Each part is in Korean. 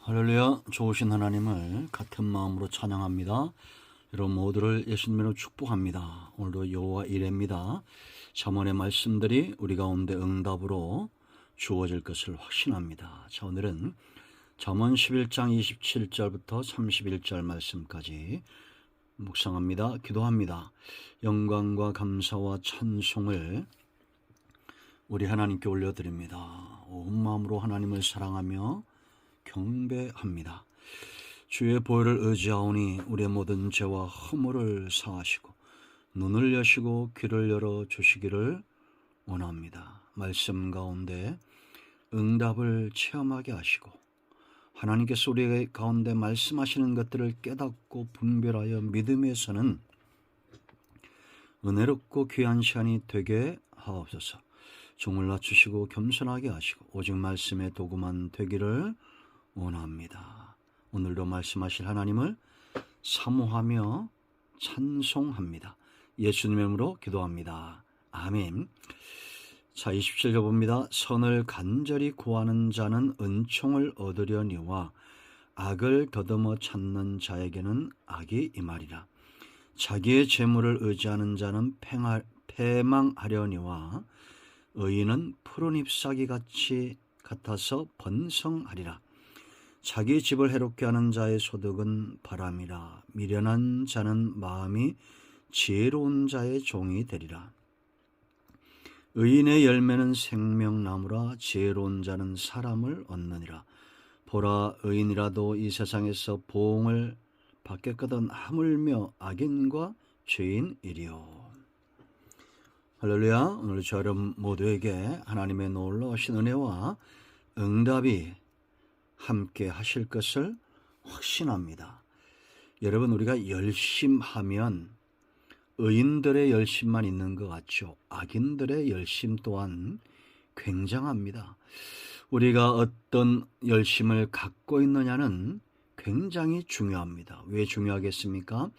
할렐루야. 좋으신 하나님을 같은 마음으로 찬양합니다. 여러분 모두를 예수님으로 축복합니다. 오늘도 여호와 이레입니다. 잠언의 말씀들이 우리 가운데 응답으로 주어질 것을 확신합니다. 자, 오늘은 잠언 11장 27절부터 31절 말씀까지 묵상합니다. 기도합니다. 영광과 감사와 찬송을 우리 하나님께 올려드립니다. 온 마음으로 하나님을 사랑하며 경배합니다. 주의 보혈을 의지하오니 우리의 모든 죄와 허물을 사하시고 눈을 여시고 귀를 열어 주시기를 원합니다. 말씀 가운데 응답을 체험하게 하시고 하나님께서 우리 가운데 말씀하시는 것들을 깨닫고 분별하여 믿음에서는 은혜롭고 귀한 시간이 되게 하옵소서. 종을 낮추시고 겸손하게 하시고 오직 말씀의 도구만 되기를 원합니다. 오늘도 말씀하실 하나님을 사모하며 찬송합니다. 예수님의 이름으로 기도합니다. 아멘. 자, 27절 봅니다. 선을 간절히 구하는 자는 은총을 얻으려니와 악을 더듬어 찾는 자에게는 악이 임하리라. 자기의 재물을 의지하는 자는 패망하려니와 의인은 푸른 잎사귀 같아서 번성하리라. 자기 집을 해롭게 하는 자의 소득은 바람이라. 미련한 자는 마음이 지혜로운 자의 종이 되리라. 의인의 열매는 생명나무라. 지혜로운 자는 사람을 얻느니라. 보라, 의인이라도 이 세상에서 보응을 받겠거든 하물며 악인과 죄인이리요. 할렐루야. 오늘 저 여러분 모두에게 하나님의 놀라우신 은혜와 응답이 함께 하실 것을 확신합니다. 여러분, 우리가 열심하면 의인들의 열심만 있는 것 같죠. 악인들의 열심 또한 굉장합니다. 우리가 어떤 열심을 갖고 있느냐는 굉장히 중요합니다. 왜 중요하겠습니까?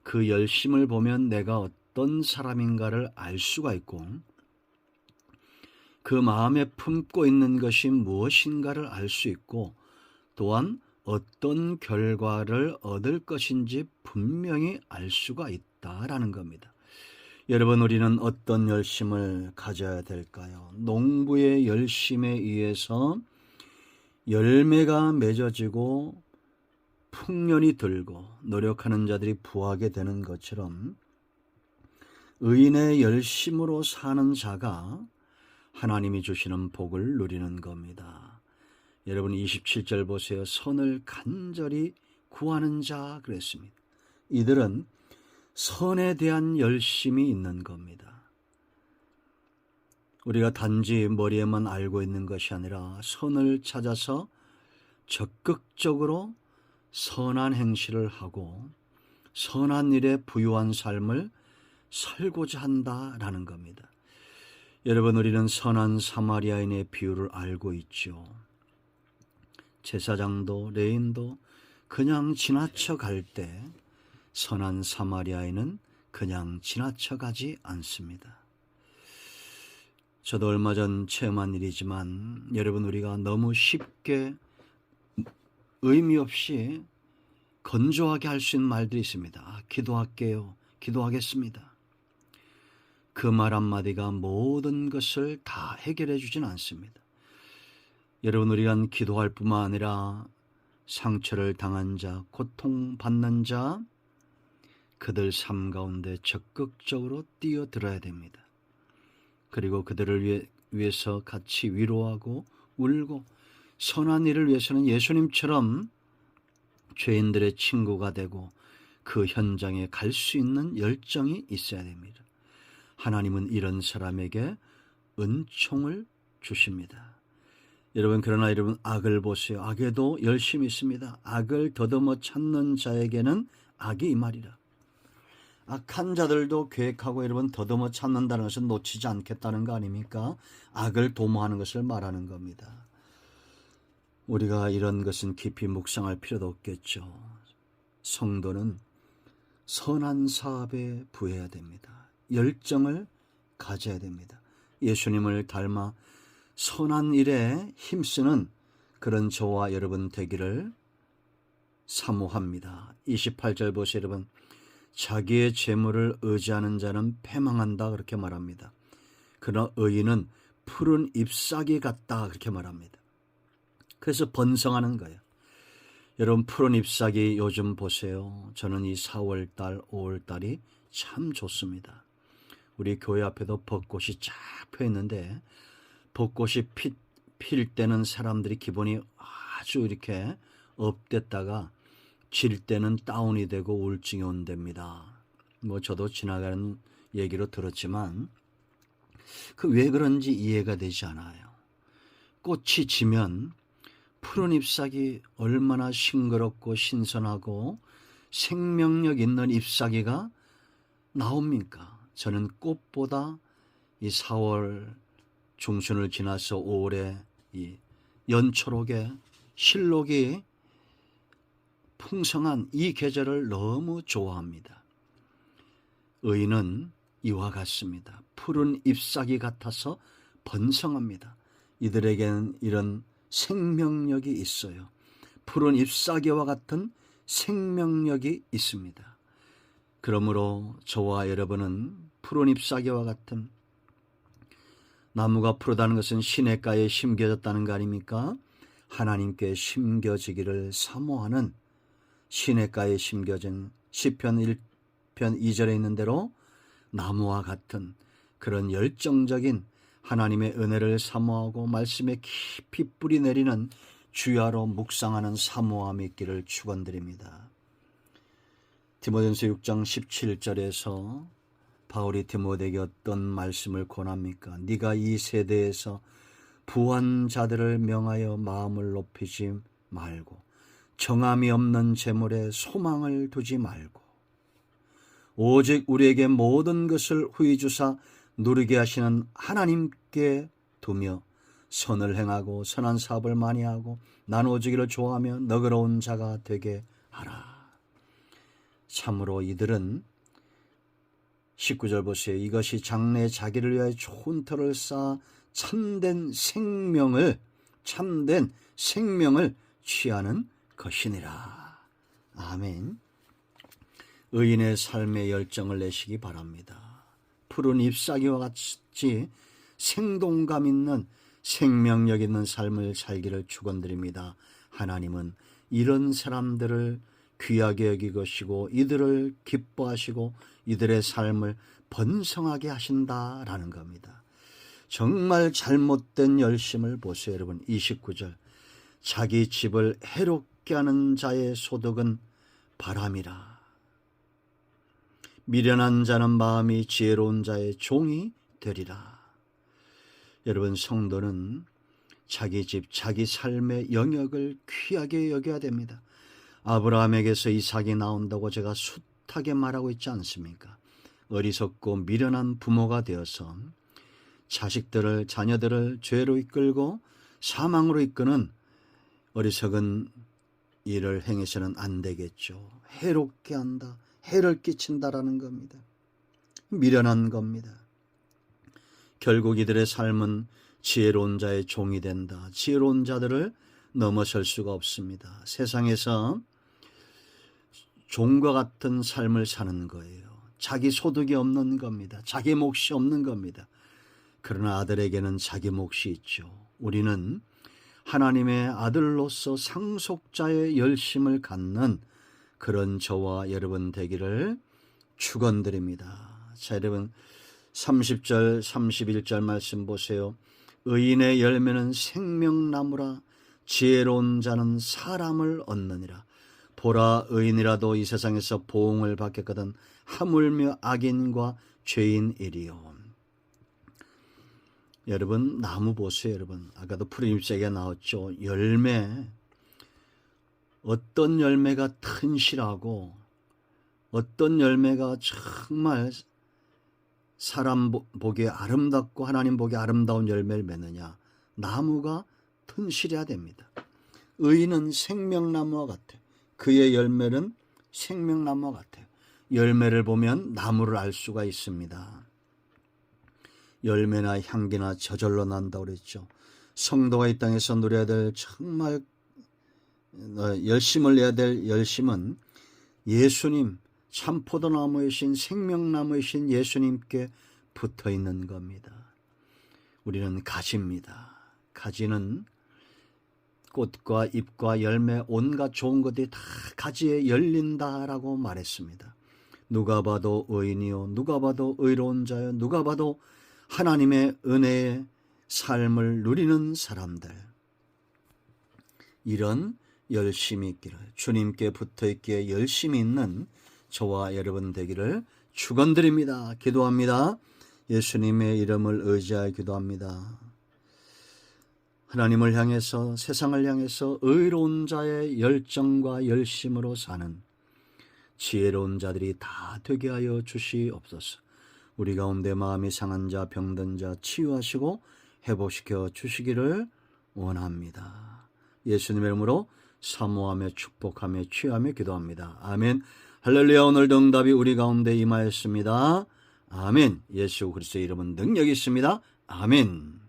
그 열심을 보면 내가 어떤 사람인가를 알 수가 있고 그 마음에 품고 있는 것이 무엇인가를 알 수 있고 또한 어떤 결과를 얻을 것인지 분명히 알 수가 있다라는 겁니다. 여러분, 우리는 어떤 열심을 가져야 될까요? 농부의 열심에 의해서 열매가 맺어지고 풍년이 들고 노력하는 자들이 부하게 되는 것처럼 의인의 열심으로 사는 자가 하나님이 주시는 복을 누리는 겁니다. 여러분 27절 보세요. 선을 간절히 구하는 자 그랬습니다. 이들은 선에 대한 열심이 있는 겁니다. 우리가 단지 머리에만 알고 있는 것이 아니라 선을 찾아서 적극적으로 선한 행실을 하고 선한 일에 부유한 삶을 살고자 한다라는 겁니다. 여러분, 우리는 선한 사마리아인의 비유를 알고 있죠. 제사장도 레인도 그냥 지나쳐 갈 때 선한 사마리아인은 그냥 지나쳐 가지 않습니다. 저도 얼마 전 체험한 일이지만 여러분, 우리가 너무 쉽게 의미 없이 건조하게 할 수 있는 말들이 있습니다. 기도할게요. 기도하겠습니다. 그 말 한마디가 모든 것을 다 해결해 주진 않습니다. 여러분, 우리가 기도할 뿐만 아니라 상처를 당한 자, 고통받는 자, 그들 삶 가운데 적극적으로 뛰어들어야 됩니다. 그리고 그들을 위해서 같이 위로하고 울고 선한 일을 위해서는 예수님처럼 죄인들의 친구가 되고 그 현장에 갈 수 있는 열정이 있어야 됩니다. 하나님은 이런 사람에게 은총을 주십니다. 여러분, 그러나 여러분 악을 보세요. 악에도 열심이 있습니다. 악을 더듬어 찾는 자에게는 악이 임하리라. 악한 자들도 계획하고 여러분 더듬어 찾는다는 것은 놓치지 않겠다는 거 아닙니까? 악을 도모하는 것을 말하는 겁니다. 우리가 이런 것은 깊이 묵상할 필요도 없겠죠. 성도는 선한 사업에 부해야 됩니다. 열정을 가져야 됩니다. 예수님을 닮아 선한 일에 힘쓰는 그런 저와 여러분 되기를 사모합니다. 28절 보세요, 여러분. 자기의 재물을 의지하는 자는 패망한다 그렇게 말합니다. 그러나 의인은 푸른 잎사귀 같다 그렇게 말합니다. 그래서 번성하는 거예요. 여러분, 푸른 잎사귀 요즘 보세요. 저는 이 4월달 5월달이 참 좋습니다. 우리 교회 앞에도 벚꽃이 쫙 펴 있는데 벚꽃이 필 때는 사람들이 기분이 아주 이렇게 업됐다가 질 때는 다운이 되고 우울증이 온답니다. 뭐 저도 지나가는 얘기로 들었지만 왜 그런지 이해가 되지 않아요. 꽃이 지면 푸른 잎사귀 얼마나 싱그럽고 신선하고 생명력 있는 잎사귀가 나옵니까? 저는 꽃보다 이 4월 중순을 지나서 5월에 이 연초록의 실록이 풍성한 이 계절을 너무 좋아합니다. 의인은 이와 같습니다. 푸른 잎사귀 같아서 번성합니다. 이들에게는 이런 생명력이 있어요. 푸른 잎사귀와 같은 생명력이 있습니다. 그러므로 저와 여러분은 푸른 잎사귀와 같은, 나무가 푸르다는 것은 시냇가에 심겨졌다는 거 아닙니까? 하나님께 심겨지기를 사모하는, 시냇가에 심겨진 시편 1편 2절에 있는 대로 나무와 같은 그런 열정적인 하나님의 은혜를 사모하고 말씀에 깊이 뿌리 내리는 주야로 묵상하는 사모함이 있기를 축원드립니다. 디모데전서 6장 17절에서 바울이 디모데에게 어떤 말씀을 권합니까? 네가 이 세대에서 부한 자들을 명하여 마음을 높이지 말고 정함이 없는 재물에 소망을 두지 말고 오직 우리에게 모든 것을 후히 주사 누리게 하시는 하나님께 두며 선을 행하고 선한 사업을 많이 하고 나누어주기를 좋아하며 너그러운 자가 되게 하라. 참으로 이들은 19절 보세요. 이것이 장래에 자기를 위하여 좋은 터를 쌓아 참된 생명을 취하는 것이니라. 아멘. 의인의 삶의 열정을 내시기 바랍니다. 푸른 잎사귀와 같이 생동감 있는 생명력 있는 삶을 살기를 축원드립니다. 하나님은 이런 사람들을 귀하게 여기시고 이들을 기뻐하시고 이들의 삶을 번성하게 하신다라는 겁니다. 정말 잘못된 열심을 보세요, 여러분. 29절. 자기 집을 해롭게 하는 자의 소득은 바람이라. 미련한 자는 마음이 지혜로운 자의 종이 되리라. 여러분, 성도는 자기 집, 자기 삶의 영역을 귀하게 여겨야 됩니다. 아브라함에게서 이삭이 나온다고 제가 숱하게 말하고 있지 않습니까? 어리석고 미련한 부모가 되어서 자녀들을 죄로 이끌고 사망으로 이끄는 어리석은 일을 행해서는 안 되겠죠. 해롭게 한다, 해를 끼친다라는 겁니다. 미련한 겁니다. 결국 이들의 삶은 지혜로운 자의 종이 된다. 지혜로운 자들을 넘어설 수가 없습니다. 세상에서 종과 같은 삶을 사는 거예요. 자기 소득이 없는 겁니다. 자기 몫이 없는 겁니다. 그러나 아들에게는 자기 몫이 있죠. 우리는 하나님의 아들로서 상속자의 열심을 갖는 그런 저와 여러분 되기를 축원드립니다. 자, 여러분 30절 31절 말씀 보세요. 의인의 열매는 생명나무라 지혜로운 자는 사람을 얻느니라. 보라, 의인이라도 이 세상에서 보응을 받겠거든 하물며 악인과 죄인이리요. 여러분, 나무 보세요. 여러분, 아까도 푸른 잎사귀가 나왔죠. 열매, 어떤 열매가 튼실하고 어떤 열매가 정말 사람 보기에 아름답고 하나님 보기에 아름다운 열매를 맺느냐. 나무가 튼실해야 됩니다. 의인은 생명나무와 같아요. 그의 열매는 생명나무와 같아요. 열매를 보면 나무를 알 수가 있습니다. 열매나 향기나 저절로 난다고 그랬죠. 성도가 이 땅에서 누려야 될 정말 열심을 내야 될 열심은 예수님, 참포도나무이신 생명나무이신 예수님께 붙어 있는 겁니다. 우리는 가지입니다. 가지는 꽃과 잎과 열매 온갖 좋은 것들이 다 가지에 열린다라고 말했습니다. 누가 봐도 의인이요 누가 봐도 의로운 자요 누가 봐도 하나님의 은혜의 삶을 누리는 사람들, 이런 열심이 있기를, 주님께 붙어있기에 열심이 있는 저와 여러분 되기를 축원드립니다. 기도합니다. 예수님의 이름을 의지하여 기도합니다. 하나님을 향해서, 세상을 향해서 의로운 자의 열정과 열심으로 사는 지혜로운 자들이 다 되게 하여 주시옵소서. 우리 가운데 마음이 상한 자, 병든 자 치유하시고 회복시켜 주시기를 원합니다. 예수님의 이름으로 사모하며 축복하며 취하며 기도합니다. 아멘. 할렐루야. 오늘도 응답이 우리 가운데 임하였습니다. 아멘. 예수 그리스도의 이름은 능력이 있습니다. 아멘.